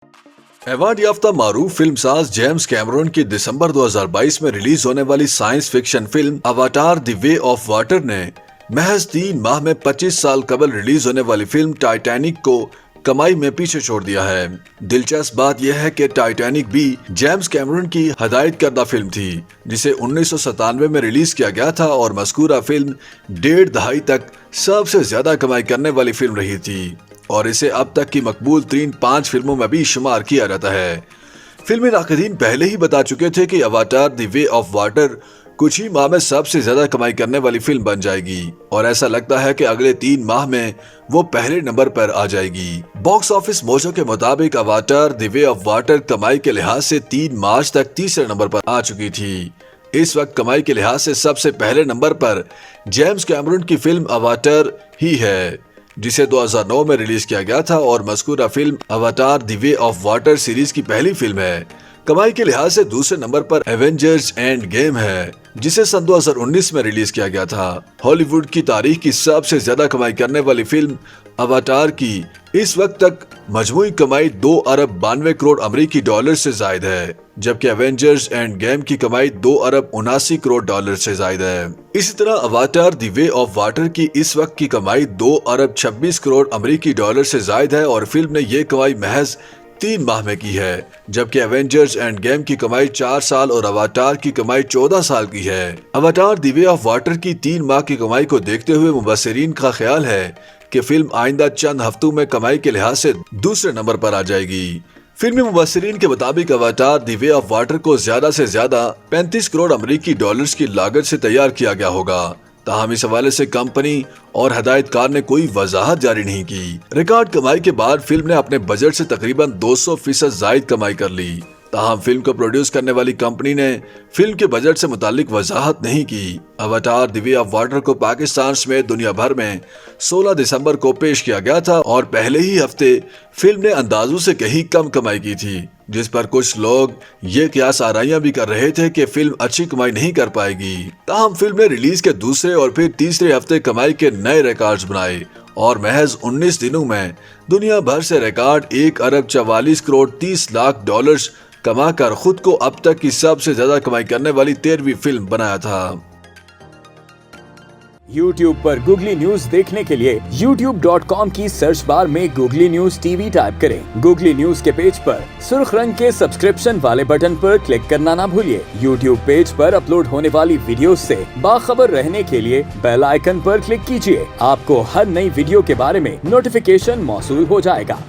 Award याफ्ता मारूफ फिल्मसाज James Cameron की दिसंबर 2022 में रिलीज होने वाली science fiction film Avatar the way of water ने महज 3 माह में 25 साल कबल रिलीज होने वाली फिल्म टाइटैनिक को कमाई में पीछे छोड़ दिया है। दिलचस्प बात यह है कि टाइटैनिक भी जेम्स कैमरून की हदायत करदा फिल्म थी, जिसे 1997 में रिलीज किया गया था और मज़कूरा फिल्म 1.5 दहाई तक सबसे ज्यादा कमाई करने वाली फिल्म रही थी और इसे अब तक की मकबूल तरीन 5 फिल्मों में भी शुमार किया जाता है। फिल्मी नाक़दीन पहले ही बता चुके थे कि avatar the way of water कुछ ही माह में सबसे ज्यादा कमाई करने वाली फिल्म बन जाएगी और ऐसा लगता है कि अगले 3 माह में वो पहले नंबर पर आ जाएगी। बॉक्स ऑफिस मोजों के मुताबिक avatar the way of water कमाई के लिहाज से 3 मार्च तक तीसरे नंबर पर आ चुकी थी। इस वक्त कमाई के लिहाज से सबसे पहले नंबर पर जेम्स कैमरून की फिल्म अवाटार ही है, जिसे 2009 में रिलीज किया गया था और मज़कूरा फिल्म Avatar the way of water series की पहली फिल्म है। कमाई के लिहाज से दूसरे नंबर पर एवेंजर्स एंड गेम है, जिसे सन 2019 में रिलीज किया गया था। हॉलीवुड की तारीख की सबसे ज्यादा कमाई करने वाली फिल्म अवाटार की इस वक्त तक मजमूई कमाई 2 अरब 92 करोड़ अमेरिकी डॉलर से जायद है, जबकि एवेंजर्स एंड गेम की कमाई 2 अरब 79 करोड़ डॉलर से जायद है। इसी तरह avatar the way of water की इस वक्त की कमाई 2 अरब 26 करोड़ अमेरिकी डॉलर से जायद है और फिल्म ने ये कमाई महज 3 माह में की है, जबकि एवेंजर्स एंड गेम की कमाई 4 साल और अवाटार की कमाई 14 साल की है। Avatar the way of water की 3 माह की कमाई को देखते हुए मुबस्सिरीन का ख्याल है कि फिल्म आइंदा चंद हफ्तों में कमाई के लिहाज से दूसरे नंबर पर आ जाएगी। फिल्मी मुबस्सिरीन के मुताबिक avatar the way of water को ज्यादा से ज्यादा 35 करोड़ अमेरिकी डॉलर्स की लागत से तैयार किया गया होगा। ताहम इस हवाले से कंपनी और हदायतकार ने कोई वजाहत जारी नहीं की। रिकॉर्ड कमाई के बाद फिल्म ने अपने बजट से तकरीबन 200% जायद कमाई कर ली। ताहम फिल्म को प्रोड्यूस करने वाली कंपनी ने फिल्म के बजट से मुतालिक वजाहत नहीं की। Avatar the way of water को पाकिस्तान समेत दुनिया भर में 16 दिसंबर को पेश किया गया था और पहले ही हफ्ते फिल्म ने अंदाजों से कहीं कम कमाई की थी, जिस पर कुछ लोग ये कियास आराइयां भी कर रहे थे कि फिल्म अच्छी कमाई नहीं कर पाएगी। ताहम फिल्म ने रिलीज के दूसरे और फिर तीसरे हफ्ते कमाई के नए रिकॉर्ड्स बनाए और महज 19 दिनों में दुनिया भर से रिकॉर्ड 1 अरब 44 करोड़ 30 लाख डॉलर्स कमाकर खुद को अब तक की सबसे ज्यादा कमाई करने वाली 13वीं फिल्म बनाया था। YouTube पर गूगली न्यूज देखने के लिए youtube.com की सर्च बार में गूगली न्यूज टीवी टाइप करें। गूगली न्यूज के पेज पर सुर्ख रंग के सब्सक्रिप्शन वाले बटन पर क्लिक करना ना भूलिए। YouTube पेज पर अपलोड होने वाली वीडियो से बाखबर रहने के लिए बेल आइकन पर क्लिक कीजिए। आपको हर नई वीडियो के बारे में नोटिफिकेशन मौसूल हो जाएगा।